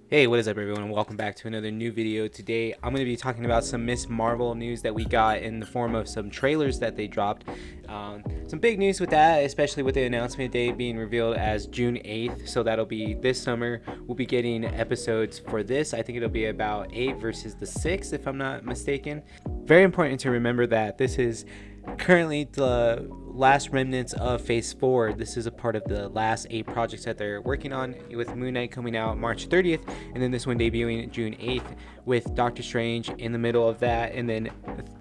Hey, what is up everyone, and welcome back to another new video. Today I'm going to be talking about some Miss Marvel news that we got in the form of some trailers that they dropped. Some big news with that, especially with the announcement date being revealed as June 8th, so that'll be this summer. We'll be getting episodes for this. I think it'll be about 8 versus the 6 if I'm not mistaken. Very important to remember that this is currently the last remnants of phase 4. This is a part of the last 8 projects that they're working on, with Moon Knight coming out March 30th, and then this one debuting June 8th, with Doctor Strange in the middle of that, and then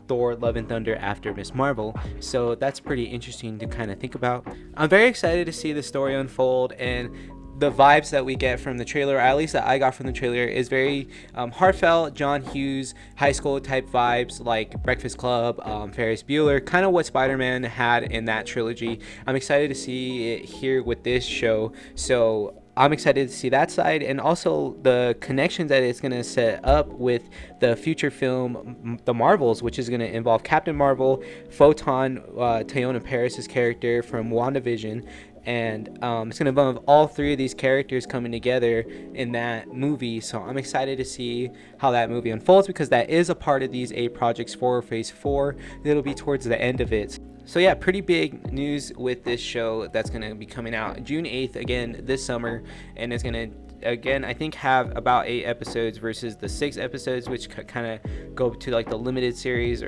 Thor Love and Thunder after Miss Marvel. So that's pretty interesting to kind of think about. I'm very excited to see the story unfold, and the vibes that we get from the trailer, or at least that I got from the trailer, is very heartfelt John Hughes high school type vibes, like Breakfast Club, Ferris Bueller, kind of what Spider-Man had in that trilogy. I'm excited to see it here with this show, so I'm excited to see that side, and also the connections that it's going to set up with the future film The Marvels, which is going to involve Captain Marvel, Photon, Teyonah Parris' character from WandaVision, and it's going to involve all 3 of these characters coming together in that movie. So I'm excited to see how that movie unfolds, because that is a part of these 8 projects for phase 4. It'll be towards the end of it. So yeah, pretty big news with this show that's going to be coming out June 8th, again this summer, and it's going to, again, I think have about 8 episodes versus the 6 episodes, which kind of go to like the limited series.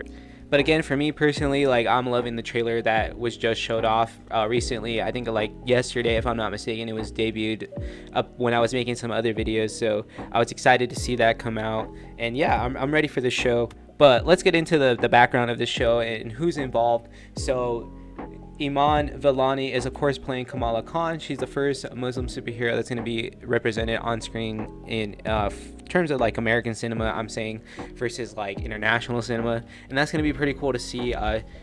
But again, for me personally, like, I'm loving the trailer that was just showed off recently. I think like yesterday, if I'm not mistaken, it was debuted up when I was making some other videos. So I was excited to see that come out, and yeah, I'm ready for the show. But let's get into the background of the show and who's involved. So Iman Vellani is of course playing Kamala Khan. She's the first Muslim superhero that's going to be represented on screen in terms of like American cinema, I'm saying, versus like international cinema, and that's going to be pretty cool to see.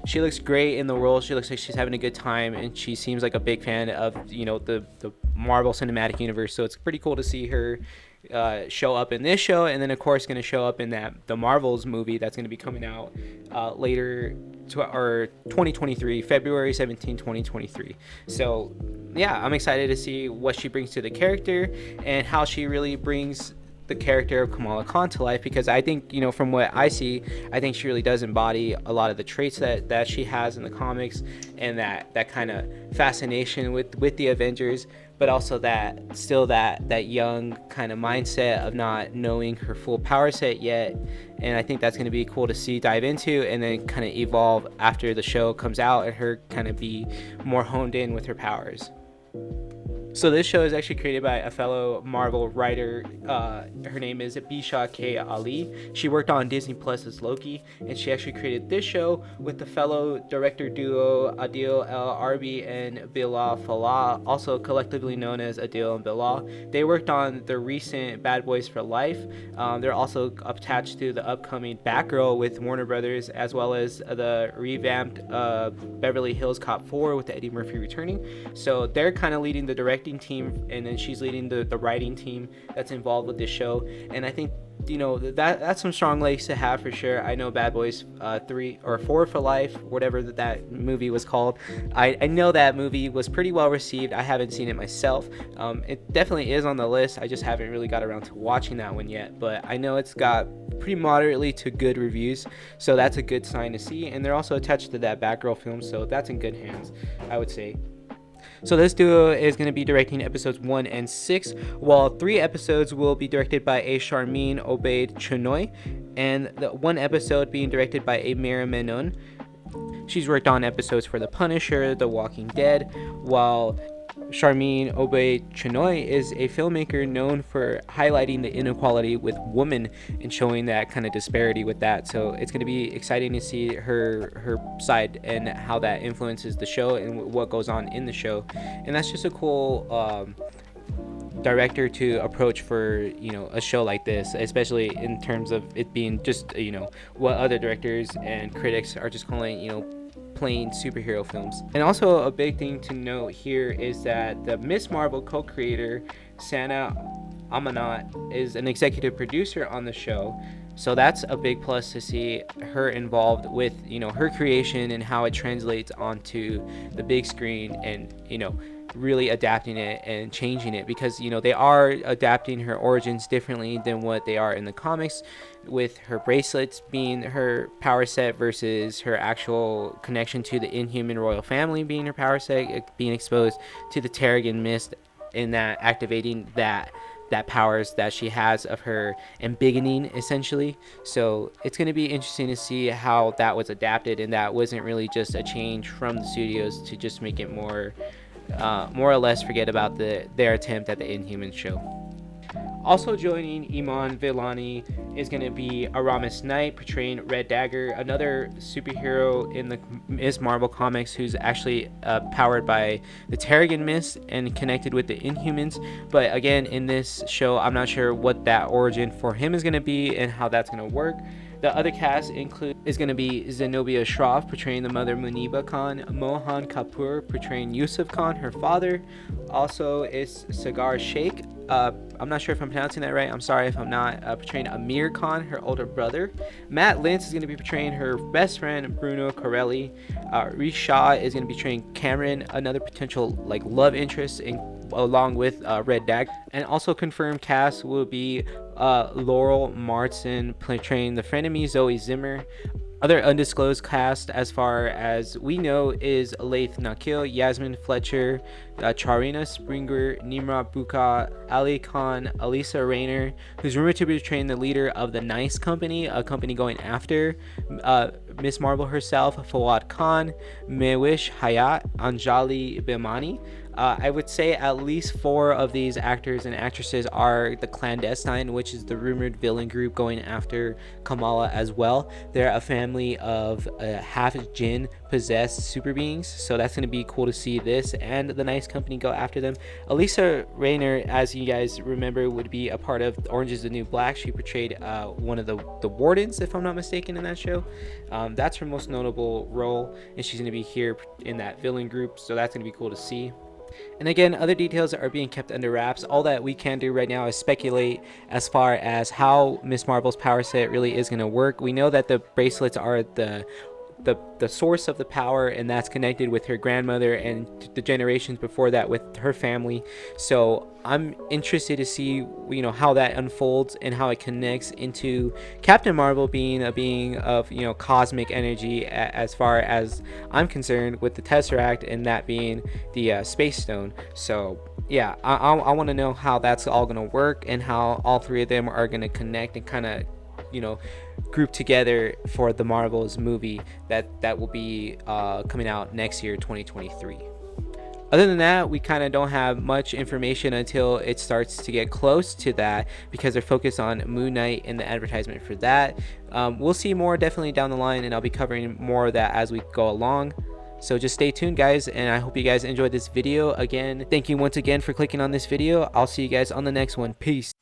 She looks great in the role. She looks like she's having a good time, and she seems like a big fan of the Marvel Cinematic Universe. So it's pretty cool to see her show up in this show, and then of course going to show up in that the Marvels movie that's going to be coming out later or 2023, February 17, 2023. So yeah, I'm excited to see what she brings to the character and how she really brings the character of Kamala Khan to life, because I think, from what I see, I think she really does embody a lot of the traits that she has in the comics, and that kind of fascination with the Avengers, but also that young kind of mindset of not knowing her full power set yet. And I think that's going to be cool to see, dive into, and then kind of evolve after the show comes out, and her kind of be more honed in with her powers. So this show is actually created by a fellow Marvel writer. Her name is Bisha K. Ali. She worked on Disney Plus's Loki, and she actually created this show with the fellow director duo Adil El Arbi and Bilal Fallah, also collectively known as Adil and Bilal. They worked on the recent Bad Boys for Life. They're also attached to the upcoming Batgirl with Warner Brothers, as well as the revamped Beverly Hills Cop 4 with Eddie Murphy returning. So they're kind of leading the directing team, and then she's leading the writing team that's involved with this show. And I think that's some strong legs to have for sure. I know Bad Boys 3 or 4 for Life, whatever that movie was called, I know that movie was pretty well received. I haven't seen it myself. It definitely is on the list. I just haven't really got around to watching that one yet, but I know it's got pretty moderately to good reviews, so that's a good sign to see. And they're also attached to that Batgirl film, so that's in good hands, I would say. So this duo is going to be directing episodes 1 and 6, while 3 episodes will be directed by a Sharmeen Obaid Chinoy, and the 1 episode being directed by a Mira Menon. She's worked on episodes for The Punisher, The Walking Dead, while Sharmeen Obaid Chinoy is a filmmaker known for highlighting the inequality with women and showing that kind of disparity with that. So it's going to be exciting to see her side and how that influences the show and what goes on in the show. And that's just a cool director to approach for a show like this, especially in terms of it being just what other directors and critics are just calling plain superhero films. And also a big thing to note here is that the Miss Marvel co-creator Sana Amanat is an executive producer on the show. So that's a big plus to see her involved with her creation and how it translates onto the big screen, and really adapting it and changing it, because they are adapting her origins differently than what they are in the comics, with her bracelets being her power set versus her actual connection to the Inhuman royal family being her power set, being exposed to the Terrigen Mist, in that activating that powers that she has of her embiggening, essentially. So it's going to be interesting to see how that was adapted, and that wasn't really just a change from the studios to just make it more or less forget about their attempt at the Inhuman show. Also joining Iman Vellani is going to be Aramis Knight, portraying Red Dagger, another superhero in the Ms. Marvel comics who's actually powered by the Terrigen Mist and connected with the Inhumans. But again, in this show, I'm not sure what that origin for him is going to be and how that's going to work. The other cast is going to be Zenobia Shroff portraying the mother Muniba Khan, Mohan Kapoor portraying Yusuf Khan, her father. Also, it's Sagar Sheikh. I'm not sure if I'm pronouncing that right. I'm sorry if I'm not. Portraying Amir Khan, her older brother. Matt Lintz is going to be portraying her best friend Bruno Corelli. Reese Shaw is going to be portraying Cameron, another potential love interest along with Red Dag. And also confirmed cast will be Laurel Martin portraying the frenemy Zoe Zimmer. Other undisclosed cast, as far as we know, is Laith Nakil, Yasmin Fletcher, Charina Springer, Nimra Buka, Ali Khan, Alisa Rayner, who's rumored to be portraying the leader of the Nice Company, a company going after Miss Marvel herself, Fawad Khan, Mewish Hayat, Anjali Bimani. I would say at least 4 of these actors and actresses are the Clandestine, which is the rumored villain group going after Kamala as well. They're a family of half jinn possessed super beings, so that's going to be cool to see this and the Nice Company go after them. Alisa Rayner, as you guys remember, would be a part of Orange is the New Black. She portrayed one of the wardens, if I'm not mistaken, in that show. That's her most notable role, and she's going to be here in that villain group, so that's going to be cool to see. And again, other details are being kept under wraps. All that we can do right now is speculate as far as how Miss Marvel's power set really is going to work. We know that the bracelets are the source of the power, and that's connected with her grandmother and the generations before that with her family. So I'm interested to see how that unfolds and how it connects into Captain Marvel being a being of cosmic energy, as far as I'm concerned, with the Tesseract and that being the Space Stone. So yeah, I want to know how that's all going to work and how all 3 of them are going to connect and kind of group together for the Marvels movie that will be coming out next year, 2023. Other than that, we kind of don't have much information until it starts to get close to that, because they're focused on Moon Knight and the advertisement for that. We'll see more definitely down the line, and I'll be covering more of that as we go along. So just stay tuned, guys, and I hope you guys enjoyed this video. Again, thank you once again for clicking on this video. I'll see you guys on the next one. Peace.